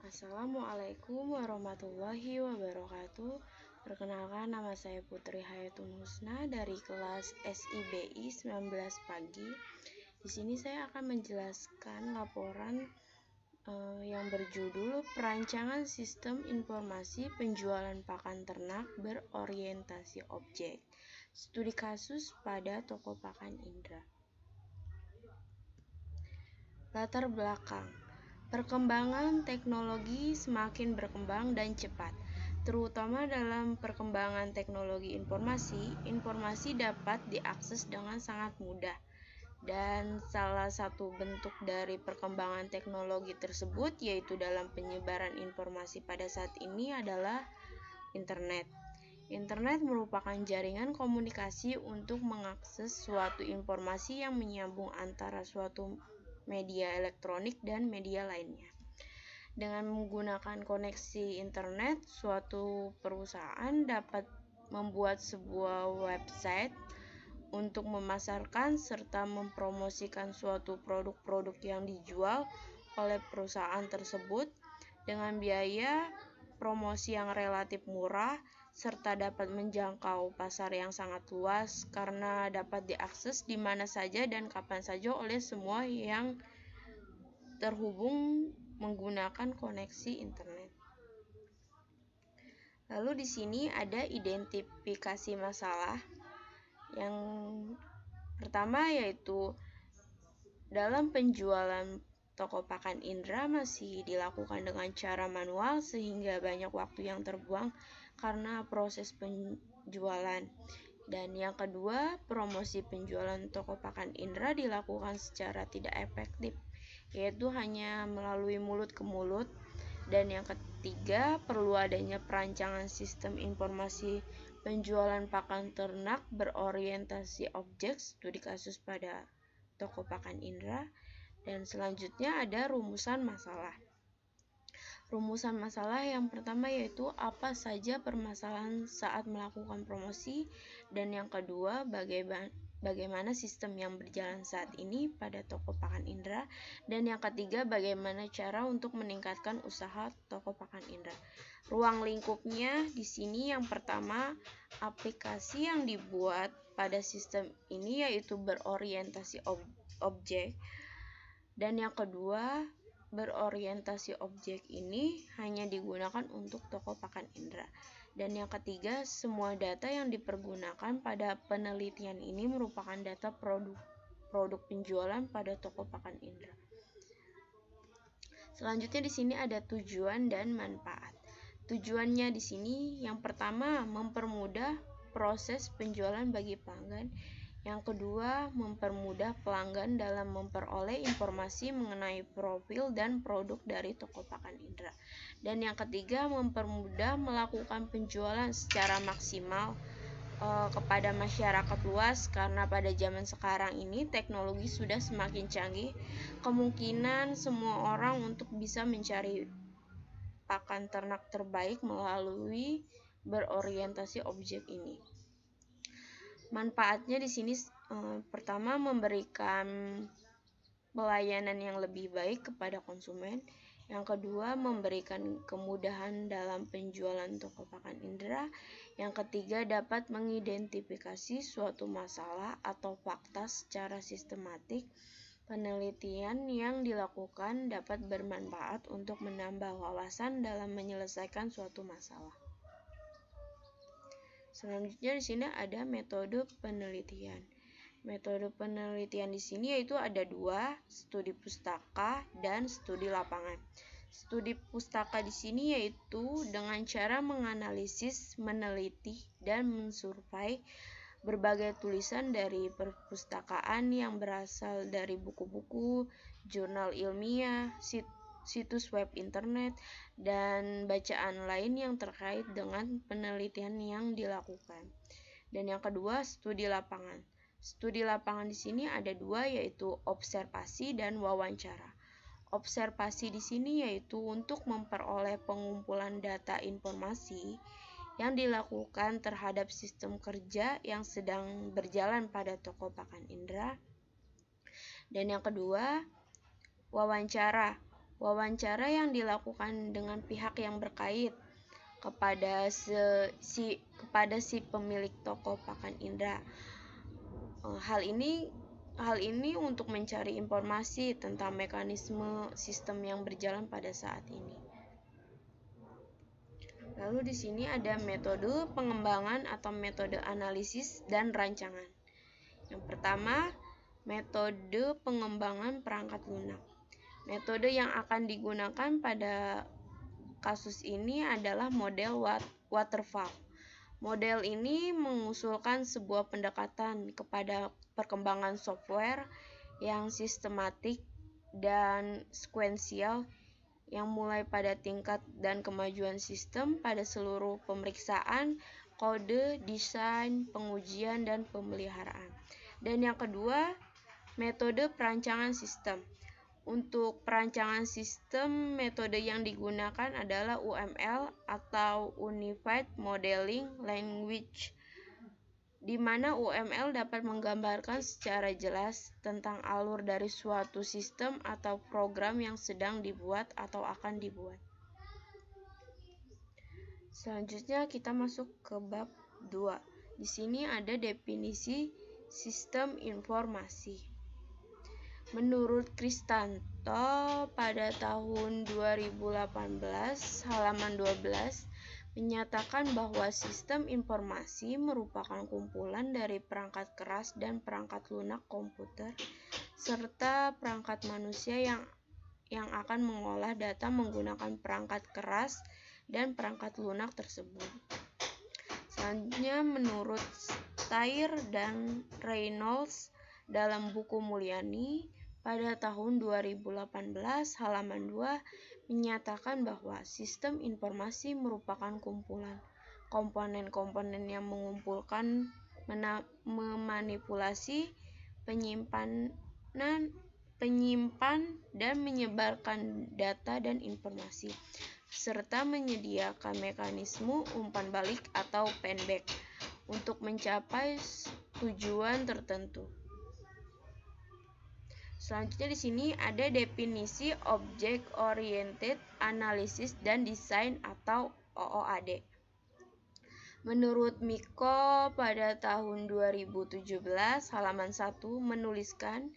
Assalamualaikum warahmatullahi wabarakatuh. Perkenalkan, nama saya Putri Hayatun Husna dari kelas SIBI 19 pagi. Di sini saya akan menjelaskan laporan yang berjudul Perancangan Sistem Informasi Penjualan Pakan Ternak Berorientasi Objek. Studi kasus pada toko pakan Indra. Latar belakang. Perkembangan teknologi semakin berkembang dan cepat, terutama dalam perkembangan teknologi informasi dapat diakses dengan sangat mudah. Dan salah satu bentuk dari perkembangan teknologi tersebut yaitu dalam penyebaran informasi pada saat ini adalah internet. Internet merupakan jaringan komunikasi untuk mengakses suatu informasi yang menyambung antara suatu media elektronik dan media lainnya. Dengan menggunakan koneksi internet, suatu perusahaan dapat membuat sebuah website untuk memasarkan serta mempromosikan suatu produk-produk yang dijual oleh perusahaan tersebut dengan biaya promosi yang relatif murah serta dapat menjangkau pasar yang sangat luas karena dapat diakses di mana saja dan kapan saja oleh semua yang terhubung menggunakan koneksi internet. Lalu di sini ada identifikasi masalah. Yang pertama yaitu dalam penjualan toko pakan Indra masih dilakukan dengan cara manual sehingga banyak waktu yang terbuang karena proses penjualan. Dan yang kedua, promosi penjualan toko pakan Indra dilakukan secara tidak efektif, yaitu hanya melalui mulut ke mulut. Dan yang ketiga, perlu adanya perancangan sistem informasi penjualan pakan ternak berorientasi objek, studi kasus pada toko pakan Indra. Dan selanjutnya ada rumusan masalah. Rumusan masalah yang pertama yaitu apa saja permasalahan saat melakukan promosi, dan yang kedua bagaimana sistem yang berjalan saat ini pada toko pakan Indra, dan yang ketiga bagaimana cara untuk meningkatkan usaha toko pakan Indra. Ruang lingkupnya di sini yang pertama aplikasi yang dibuat pada sistem ini yaitu berorientasi objek, dan yang kedua berorientasi objek ini hanya digunakan untuk toko pakan Indra. Dan yang ketiga, semua data yang dipergunakan pada penelitian ini merupakan data produk penjualan pada toko pakan Indra. Selanjutnya di sini ada tujuan dan manfaat. Tujuannya di sini yang pertama mempermudah proses penjualan bagi pelanggan. Yang kedua, mempermudah pelanggan dalam memperoleh informasi mengenai profil dan produk dari toko pakan Indra. Dan yang ketiga, mempermudah melakukan penjualan secara maksimal kepada masyarakat luas karena pada zaman sekarang ini teknologi sudah semakin canggih. Kemungkinan semua orang untuk bisa mencari pakan ternak terbaik melalui berorientasi objek ini. Manfaatnya di sini pertama memberikan pelayanan yang lebih baik kepada konsumen. Yang kedua memberikan kemudahan dalam penjualan toko pakan Indra. Yang ketiga dapat mengidentifikasi suatu masalah atau fakta secara sistematik. Penelitian yang dilakukan dapat bermanfaat untuk menambah wawasan dalam menyelesaikan suatu masalah. Selanjutnya di sini ada metode penelitian. Metode penelitian di sini yaitu ada dua, studi pustaka dan studi lapangan. Studi pustaka di sini yaitu dengan cara menganalisis, meneliti, dan mensurvei berbagai tulisan dari perpustakaan yang berasal dari buku-buku, jurnal ilmiah, situs web internet, dan bacaan lain yang terkait dengan penelitian yang dilakukan. Dan yang kedua, studi lapangan. Studi lapangan di sini ada dua, yaitu observasi dan wawancara. Observasi di sini yaitu untuk memperoleh pengumpulan data informasi yang dilakukan terhadap sistem kerja yang sedang berjalan pada toko pakan Indra. Dan yang kedua, wawancara. wawancara yang dilakukan dengan pihak yang berkait kepada si pemilik toko pakan indera. Hal ini untuk mencari informasi tentang mekanisme sistem yang berjalan pada saat ini. Lalu di sini ada metode pengembangan atau metode analisis dan rancangan. Yang pertama, metode pengembangan perangkat lunak. Metode yang akan digunakan pada kasus ini adalah model waterfall. Model ini mengusulkan sebuah pendekatan kepada perkembangan software yang sistematik dan sekuensial yang mulai pada tingkat dan kemajuan sistem pada seluruh pemeriksaan, kode, desain, pengujian, dan pemeliharaan. Dan yang kedua, metode perancangan sistem. Untuk perancangan sistem, metode yang digunakan adalah UML atau Unified Modeling Language, di mana UML dapat menggambarkan secara jelas tentang alur dari suatu sistem atau program yang sedang dibuat atau akan dibuat. Selanjutnya kita masuk ke bab 2. Di sini ada definisi sistem informasi. Menurut Kristanto pada tahun 2018 halaman 12 menyatakan bahwa sistem informasi merupakan kumpulan dari perangkat keras dan perangkat lunak komputer serta perangkat manusia yang akan mengolah data menggunakan perangkat keras dan perangkat lunak tersebut. Selanjutnya, menurut Steyer dan Reynolds dalam buku Mulyani pada tahun 2018 halaman 2 menyatakan bahwa sistem informasi merupakan kumpulan komponen-komponen yang mengumpulkan, memanipulasi, penyimpan dan menyebarkan data dan informasi, serta menyediakan mekanisme umpan balik atau feedback untuk mencapai tujuan tertentu. Selanjutnya di sini ada definisi Object Oriented Analysis dan Design atau OOAD. Menurut Miko pada tahun 2017 halaman 1 menuliskan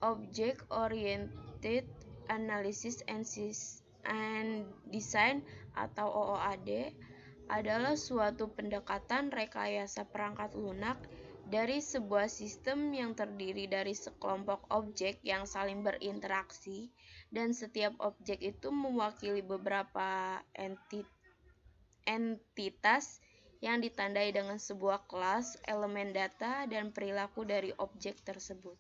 Object Oriented Analysis and Design atau OOAD adalah suatu pendekatan rekayasa perangkat lunak dari sebuah sistem yang terdiri dari sekelompok objek yang saling berinteraksi, dan setiap objek itu mewakili beberapa entitas yang ditandai dengan sebuah kelas, elemen data, dan perilaku dari objek tersebut.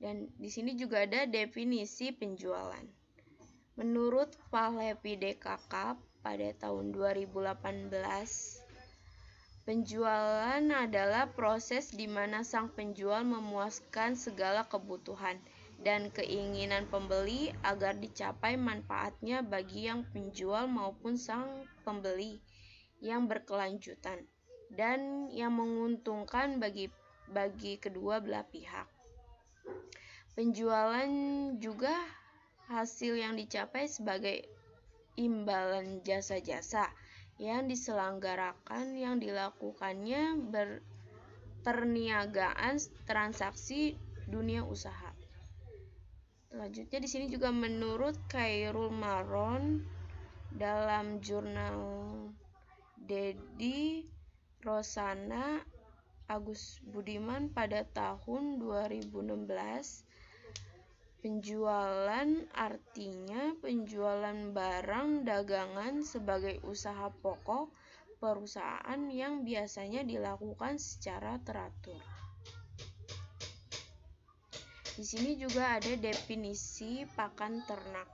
Dan di sini juga ada definisi penjualan. Menurut Pahlavi DKK pada tahun 2018, penjualan adalah proses di mana sang penjual memuaskan segala kebutuhan dan keinginan pembeli agar dicapai manfaatnya bagi yang penjual maupun sang pembeli yang berkelanjutan dan yang menguntungkan bagi kedua belah pihak. Penjualan juga hasil yang dicapai sebagai imbalan jasa-jasa yang diselenggarakan yang dilakukannya perniagaan transaksi dunia usaha. Selanjutnya di sini juga menurut Khairul Maron dalam jurnal Dedi Rosana Agus Budiman pada tahun 2016, penjualan artinya penjualan barang dagangan sebagai usaha pokok perusahaan yang biasanya dilakukan secara teratur. Di sini juga ada definisi pakan ternak.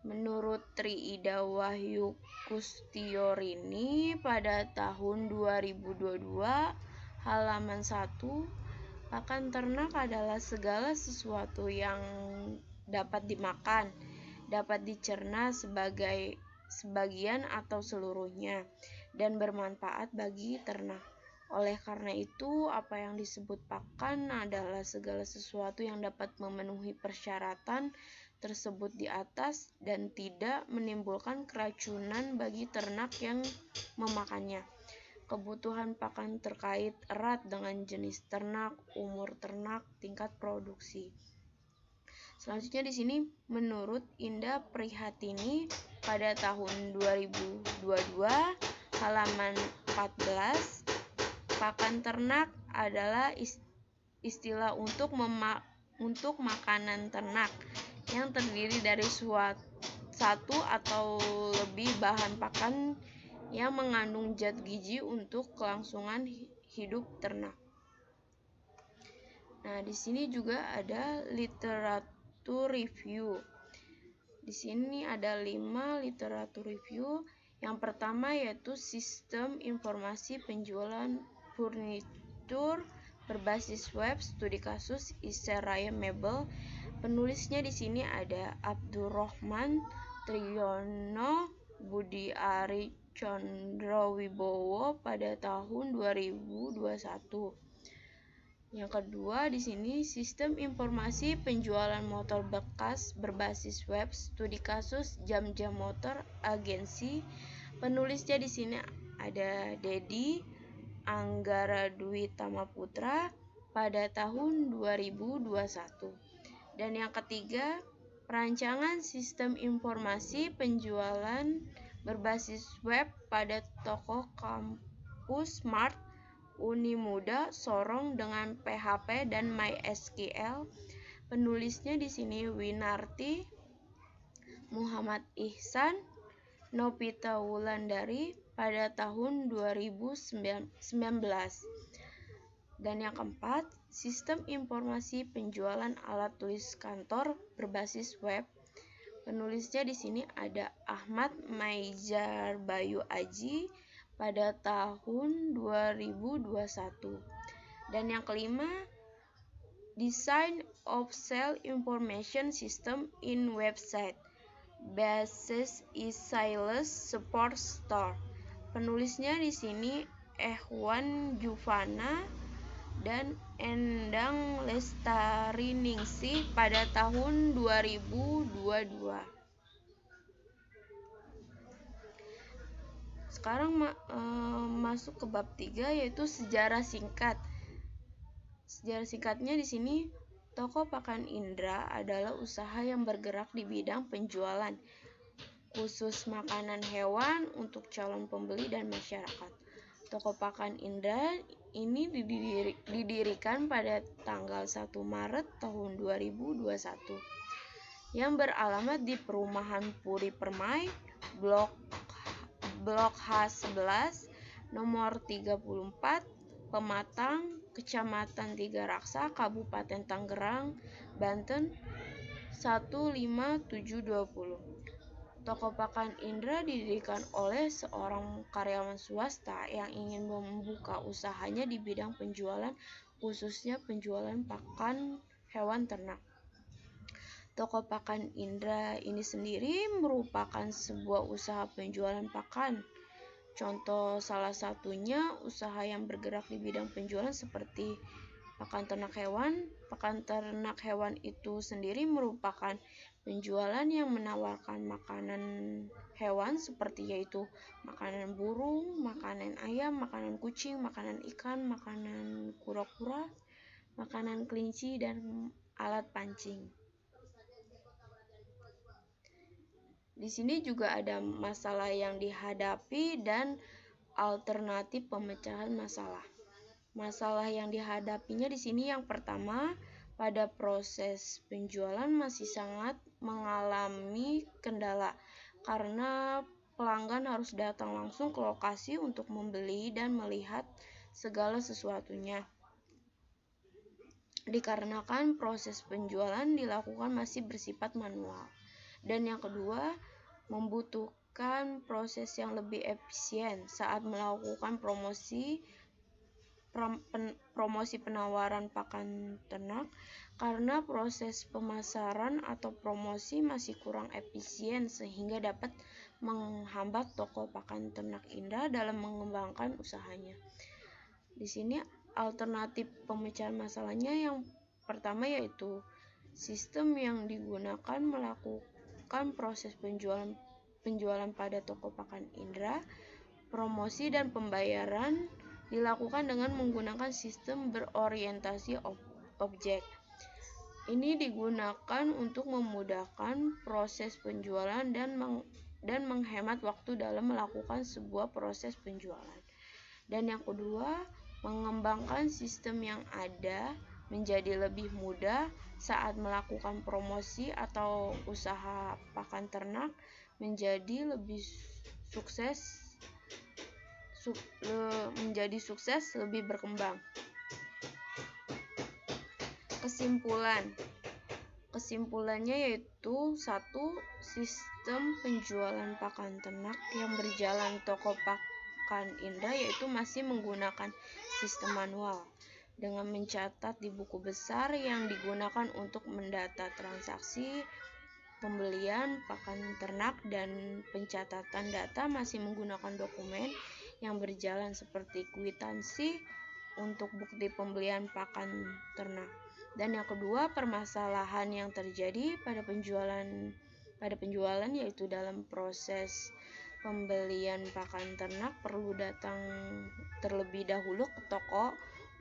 Menurut Tri Ida Wahyu Kustiorini pada tahun 2022 halaman 1, pakan ternak adalah segala sesuatu yang dapat dimakan, dapat dicerna sebagian atau seluruhnya, dan bermanfaat bagi ternak. Oleh karena itu, apa yang disebut pakan adalah segala sesuatu yang dapat memenuhi persyaratan tersebut di atas dan tidak menimbulkan keracunan bagi ternak yang memakannya. Kebutuhan pakan terkait erat dengan jenis ternak, umur ternak, tingkat produksi. Selanjutnya di sini menurut Indah Prihatini pada tahun 2022 halaman 14, pakan ternak adalah istilah untuk makanan ternak yang terdiri dari satu atau lebih bahan pakan yang mengandung zat gizi untuk kelangsungan hidup ternak. Nah, di sini juga ada literatur review. Di sini ada 5 literatur review. Yang pertama yaitu Sistem Informasi Penjualan Furnitur berbasis web, studi kasus Isseraya Mebel. Penulisnya di sini ada Abdurrahman Triyono Budi Ari Condrowibowo pada tahun 2021. Yang kedua di sini Sistem Informasi Penjualan Motor Bekas berbasis web, studi kasus Jam-Jam Motor Agensi. Penulisnya di sini ada Dedi Anggara Dwi Tamaputra pada tahun 2021. Dan yang ketiga, Perancangan Sistem Informasi Penjualan berbasis web pada toko kampus Smart Unimuda Sorong dengan PHP dan MySQL. Penulisnya di sini Winarti Muhammad Ihsan Novita Wulandari pada tahun 2019. Dan yang keempat, Sistem Informasi Penjualan Alat Tulis Kantor berbasis web. Penulisnya di sini ada Ahmad Maijar Bayu Aji pada tahun 2021. Dan yang kelima, Design of Sales Information System in Website Basis e-Sales Support Store. Penulisnya di sini Ehwan Juvana dan Endang Lestariningsih pada tahun 2022. Sekarang masuk ke bab 3 yaitu sejarah singkat. Sejarah singkatnya di sini, toko pakan Indra adalah usaha yang bergerak di bidang penjualan khusus makanan hewan untuk calon pembeli dan masyarakat. Toko pakan Indra ini didirikan pada tanggal 1 Maret tahun 2021 yang beralamat di Perumahan Puri Permai, Blok H11, nomor 34, Pematang, Kecamatan Tiga Raksa, Kabupaten Tangerang, Banten 15720. Toko pakan Indra didirikan oleh seorang karyawan swasta yang ingin membuka usahanya di bidang penjualan, khususnya penjualan pakan hewan ternak. Toko pakan Indra ini sendiri merupakan sebuah usaha penjualan pakan. Contoh salah satunya usaha yang bergerak di bidang penjualan seperti pakan ternak hewan. Pakan ternak hewan itu sendiri merupakan penjualan yang menawarkan makanan hewan seperti yaitu makanan burung, makanan ayam, makanan kucing, makanan ikan, makanan kura-kura, makanan kelinci, dan alat pancing. Di sini juga ada masalah yang dihadapi dan alternatif pemecahan masalah. Masalah yang dihadapinya di sini yang pertama, pada proses penjualan masih sangat mengalami kendala karena pelanggan harus datang langsung ke lokasi untuk membeli dan melihat segala sesuatunya. Dikarenakan proses penjualan dilakukan masih bersifat manual. Dan yang kedua, membutuhkan proses yang lebih efisien saat melakukan promosi penawaran pakan ternak karena proses pemasaran atau promosi masih kurang efisien sehingga dapat menghambat toko pakan ternak Indra dalam mengembangkan usahanya. Di sini alternatif pemecahan masalahnya yang pertama yaitu sistem yang digunakan melakukan proses penjualan pada toko pakan indera, promosi dan pembayaran dilakukan dengan menggunakan sistem berorientasi objek. Ini digunakan untuk memudahkan proses penjualan dan menghemat waktu dalam melakukan sebuah proses penjualan. Dan yang kedua, mengembangkan sistem yang ada menjadi lebih mudah saat melakukan promosi atau usaha pakan ternak menjadi sukses lebih berkembang. Kesimpulannya yaitu 1. Sistem penjualan pakan ternak yang berjalan toko pakan indera yaitu masih menggunakan sistem manual dengan mencatat di buku besar yang digunakan untuk mendata transaksi pembelian pakan ternak, dan pencatatan data masih menggunakan dokumen yang berjalan seperti kwitansi untuk bukti pembelian pakan ternak. Dan yang kedua, permasalahan yang terjadi pada penjualan yaitu dalam proses pembelian pakan ternak perlu datang terlebih dahulu ke toko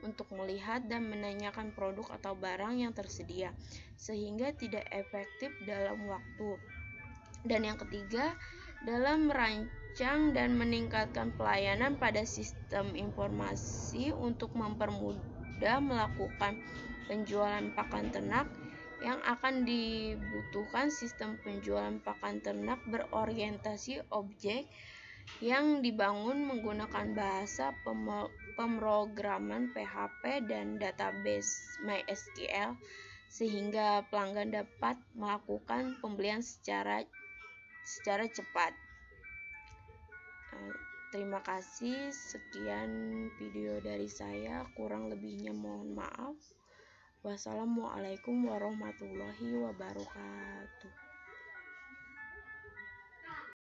untuk melihat dan menanyakan produk atau barang yang tersedia sehingga tidak efektif dalam waktu. Dan yang ketiga, dalam merancang dan meningkatkan pelayanan pada sistem informasi untuk mempermudah melakukan penjualan pakan ternak, yang akan dibutuhkan sistem penjualan pakan ternak berorientasi objek yang dibangun menggunakan bahasa pemrograman PHP dan database MySQL sehingga pelanggan dapat melakukan pembelian secara cepat. Terima kasih, sekian video dari saya, kurang lebihnya mohon maaf. Wassalamualaikum warahmatullahi wabarakatuh.